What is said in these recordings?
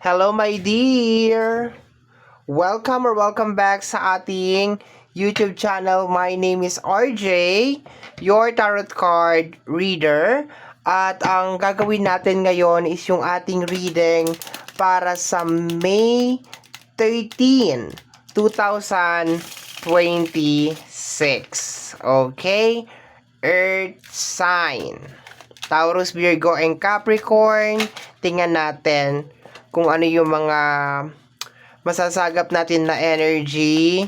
Hello my dear! Welcome back sa ating YouTube channel. My name is RJ, your tarot card reader. At ang gagawin natin ngayon is yung ating reading para sa May 13, 2026. Okay? Earth sign. Taurus, Virgo, and Capricorn. Tingnan natin kung ano yung mga masasagap natin na energy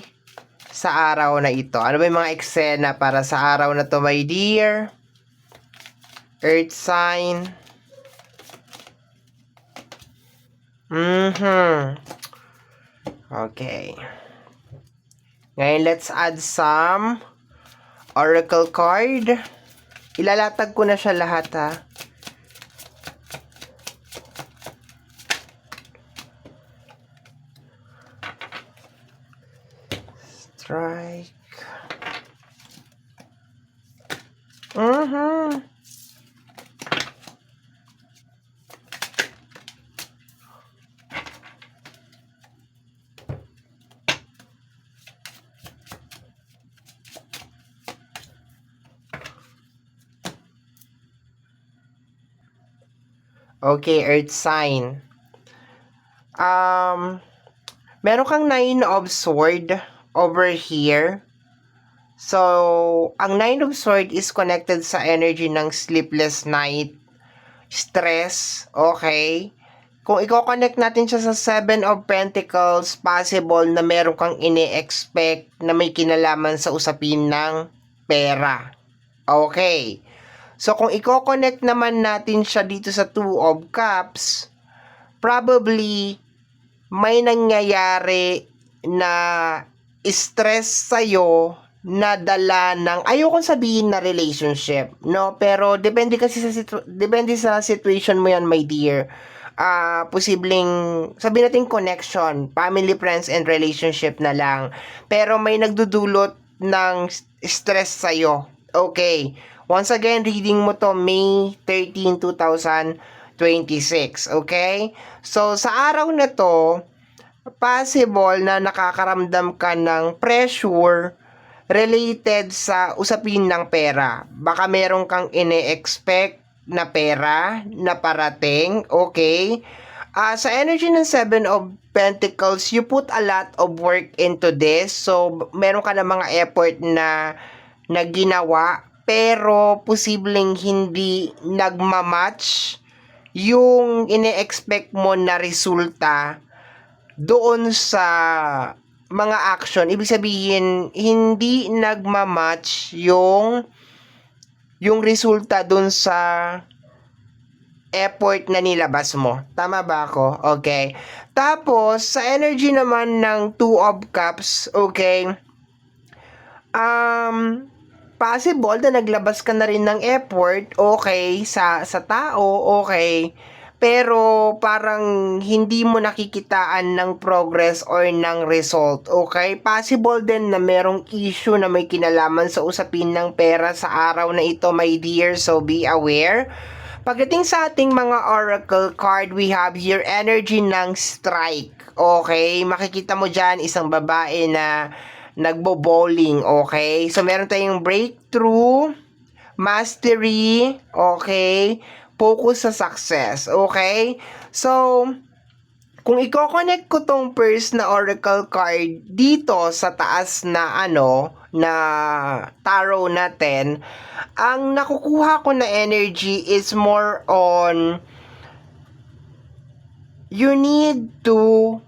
sa araw na ito. Ano ba yung mga eksena para sa araw na to, my dear? Earth sign. Okay. Ngayon, let's add some oracle card. Ilalatag ko na siya lahat, ha. Strike. Okay, earth sign. Meron kang 9 of sword over here. So, ang 9 of sword is connected sa energy ng sleepless night, stress, okay? Kung i-connect natin siya sa 7 of pentacles, possible na meron kang ini-expect na may kinalaman sa usapin ng pera. Okay. So, kung i-connect naman natin siya dito sa 2 of cups, probably may nangyayari na stress sa'yo na dala ng, ayokong sabihin na relationship, no? Pero depende kasi depende sa situation mo yan, my dear. Posibleng, sabihin natin connection, family, friends, and relationship na lang. Pero may nagdudulot ng stress sa'yo. Okay. Once again, reading mo to May 13, 2026. Okay? So, sa araw na to, possible na nakakaramdam ka ng pressure related sa usapin ng pera. Baka meron kang ine-expect na pera na parating. Okay? Sa energy ng 7 of Pentacles, you put a lot of work into this. So, meron ka na mga effort na ginawa, pero posibleng hindi nagmamatch yung ine-expect mo na resulta doon sa mga action. Ibig sabihin, hindi nagmamatch yung resulta doon sa effort na nilabas mo. Tama ba ako? Okay. Tapos, sa energy naman ng 2 of Cups, okay, possible na naglabas ka na rin ng effort, okay, sa tao, okay, pero parang hindi mo nakikitaan ng progress or ng result, okay? Possible din na merong issue na may kinalaman sa usapin ng pera sa araw na ito, my dear, so be aware. Pagdating sa ating mga oracle card, we have here energy ng strike, okay? Makikita mo dyan isang babae na nagbo-bowling, okay? So, meron tayong breakthrough, mastery, okay? Focus sa success, okay? So, kung i-connect ko tong first na oracle card dito sa taas na na tarot natin, ang nakukuha ko na energy is more on you need to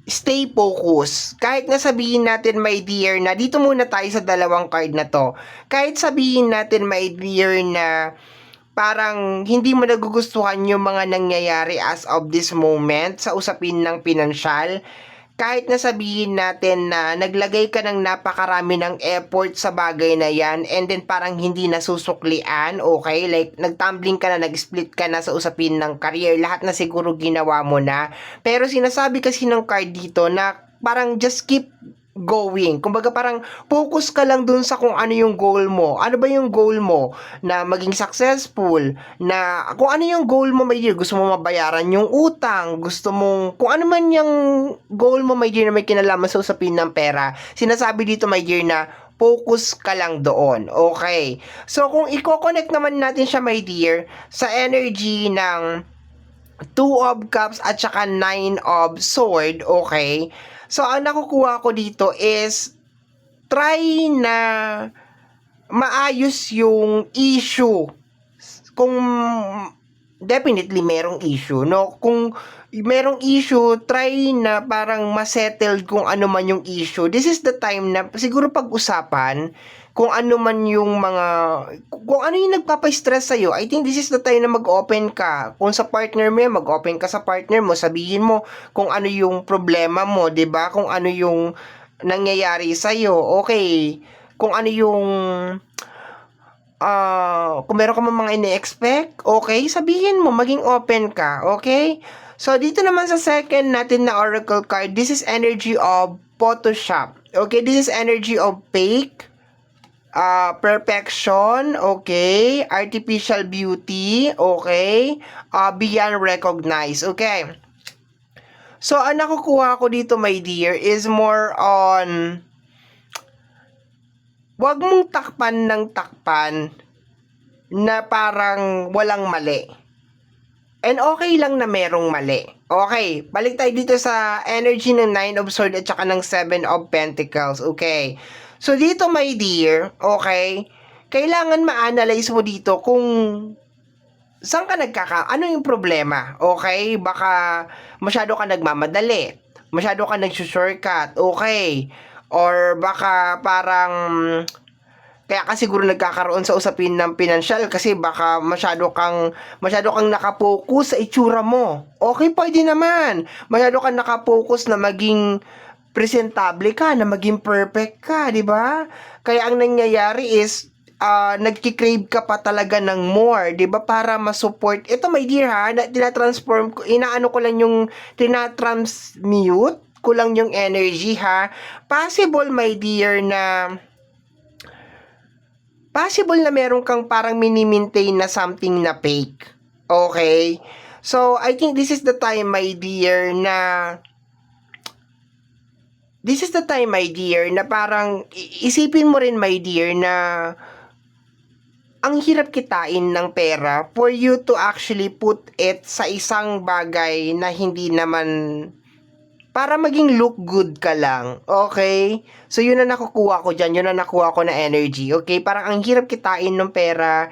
stay focused. Kahit nga sabihin natin, my dear, na dito muna tayo sa dalawang card na to. Kahit sabihin natin, my dear, na parang hindi mo nagugustuhan yung mga nangyayari as of this moment sa usapin ng pinansyal, kahit na sabihin natin na naglagay ka ng napakarami ng effort sa bagay na yan and then parang hindi nasusuklian, okay? Like, nagtumbling ka na, nag-split ka na sa usapin ng career, lahat na siguro ginawa mo na. Pero sinasabi kasi ng card dito na parang just keep going. Kumbaga parang focus ka lang dun sa kung ano yung goal mo. Ano ba yung goal mo? Na maging successful, na kung ano yung goal mo, my dear. Gusto mo mabayaran yung utang, gusto mong, kung ano man yung goal mo, my dear, na may kinalaman sa usapin ng pera. Sinasabi dito, my dear, na focus ka lang doon. Okay. So, kung i-connect naman natin siya, my dear, sa energy ng Two of Cups at saka Nine of Sword, okay? So, ang nakukuha ko dito is try na maayos yung issue. Kung definitely merong issue, no? Kung merong issue, try na parang masettle kung ano man yung issue. This is the time na siguro pag-usapan kung ano man yung mga, kung ano yung nagpapa-stress sa'yo. I think this is the time na mag-open ka. Kung sa partner mo, mag-open ka sa partner mo. Sabihin mo kung ano yung problema mo, 'di ba? Kung ano yung nangyayari sa'yo. Okay. Kung ano yung kung meron ka mga ini-expect, okay, sabihin mo, maging open ka, okay? So, dito naman sa second natin na oracle card, this is energy of Photoshop. Okay, this is energy of fake, perfection, okay, artificial beauty, okay, beyond recognized, okay. So, ang nakukuha ko dito, my dear, is more on, wag mong takpan ng takpan na parang walang mali. And okay lang na merong mali. Okay, balik tayo dito sa energy ng Nine of Swords at saka ng Seven of Pentacles. Okay. So, dito, my dear, okay, kailangan ma-analyze mo dito kung saan ka ano yung problema. Okay? Baka masyado ka nagmamadali. Masyado ka nagsushortcut. Okay. Or baka parang kaya ka siguro nagkakaroon sa usapin ng pinansyal kasi baka masyado kang nakapokus sa itsura mo. Okay, pwede naman. Masyado kang nakapokus na maging presentable ka, na maging perfect ka, di ba? Kaya ang nangyayari is nagki-crave ka pa talaga ng more, 'di ba? Para ma-support. Ito, my dear, ha, tina-transform ko, inaano ko lang yung tina-transmute ko lang yung energy, ha. Possible, my dear, na meron kang parang mini-maintain na something na fake. Okay? So, I think this is the time, my dear, na parang isipin mo rin, my dear, na ang hirap kitain ng pera for you to actually put it sa isang bagay na hindi naman para maging look good ka lang. Okay? So, yun na nakukuha ko dyan. Yun na nakuha ko na energy. Okay? Parang ang hirap kitain ng pera.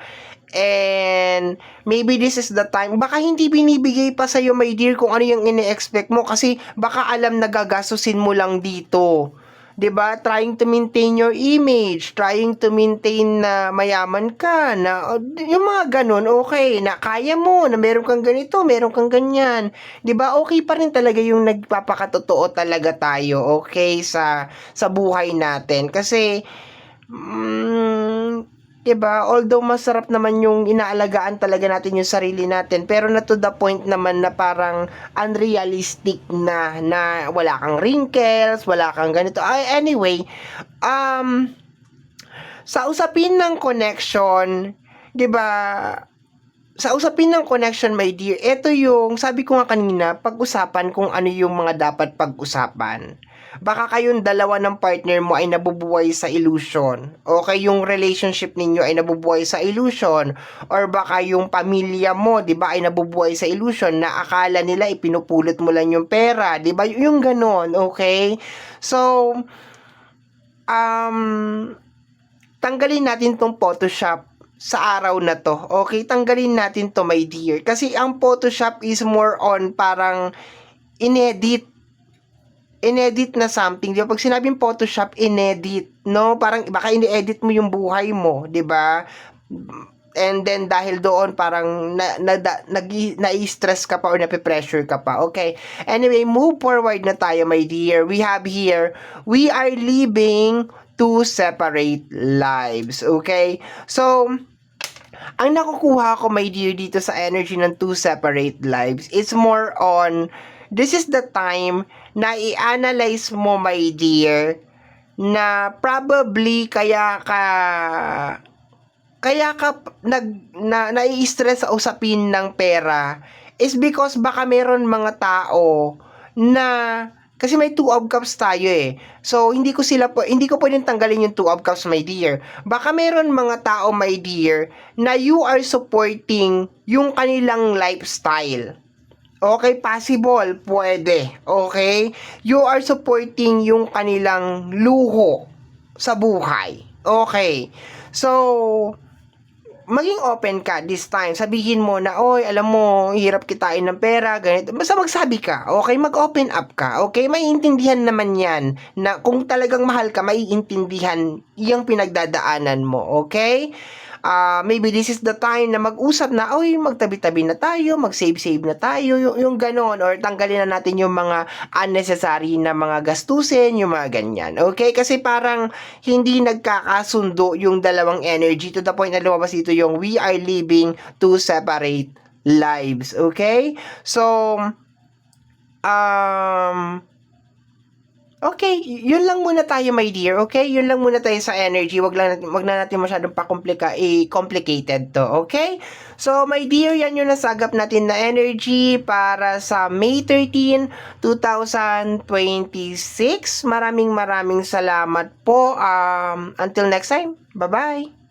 And maybe this is the time. Baka hindi binibigay pa sa'yo, my dear, kung ano yung ine-expect mo. Kasi baka alam na gagastusin mo lang dito. 'Di ba? Trying to maintain your image, trying to maintain na mayaman ka, na yung mga ganun, okay, na kaya mo, na meron kang ganito, meron kang ganyan. 'Di ba? Okay pa rin talaga yung nagpapakatotoo talaga tayo, okay, sa buhay natin. Kasi 'di ba? Although masarap naman yung inaalagaan talaga natin yung sarili natin, pero na to the point naman na parang unrealistic na wala kang wrinkles, wala kang ganito. Anyway, sa usapin ng connection, 'di ba? Sa usapin ng connection, my dear, ito yung sabi ko nga kanina, pag-usapan kung ano yung mga dapat pag-usapan. Baka kayong dalawa ng partner mo ay nabubuhay sa illusion. Okay, yung relationship ninyo ay nabubuhay sa illusion. Or baka yung pamilya mo, 'di ba, ay nabubuhay sa illusion na akala nila ipinupulot mo lang yung pera, 'di ba? Yung ganon, okay? So, tanggalin natin tong Photoshop sa araw na to. Okay, tanggalin natin to, my dear. Kasi ang Photoshop is more on parang inedit na something, 'di ba? Pag sinabing Photoshop, inedit, no? Parang baka ini-edit mo yung buhay mo, 'di ba? And then dahil doon parang na-stress ka pa or na-pressure ka pa. Okay. Anyway, move forward na tayo, my dear. We have here, we are living two separate lives. Okay? So, ang nakukuha ko, my dear, dito sa energy ng two separate lives, it's more on, this is the time na i-analyze mo, my dear, na probably kaya ka nai-stress sa usapin ng pera is because baka meron mga tao na kasi may two of cups tayo eh. So hindi ko pwedeng tanggalin yung two of cups, my dear. Baka meron mga tao, my dear, na you are supporting yung kanilang lifestyle. Okay, possible, pwede. Okay? You are supporting yung kanilang luho sa buhay. Okay. So, maging open ka this time. Sabihin mo na, oy, alam mo, hirap kitain ng pera, ganito. Basta magsabi ka, okay? Mag-open up ka, okay? Maiintindihan naman yan na kung talagang mahal ka, maiintindihan yung pinagdadaanan mo, okay? Maybe this is the time na mag-usap na, oy, magtabi-tabi na tayo, mag-save-save na tayo, yung ganon, or tanggalin na natin yung mga unnecessary na mga gastusin, yung mga ganyan, okay? Kasi parang hindi nagkakasundo yung dalawang energy to the point na lumabas dito yung we are living two separate lives, okay? So, okay, yun lang muna tayo, my dear. Okay? Yun lang muna tayo sa energy. Wag na natin masyadong complicated to. Okay? So, my dear, yan yung nasagap natin na energy para sa May 13, 2026. Maraming salamat po. Until next time. Bye-bye.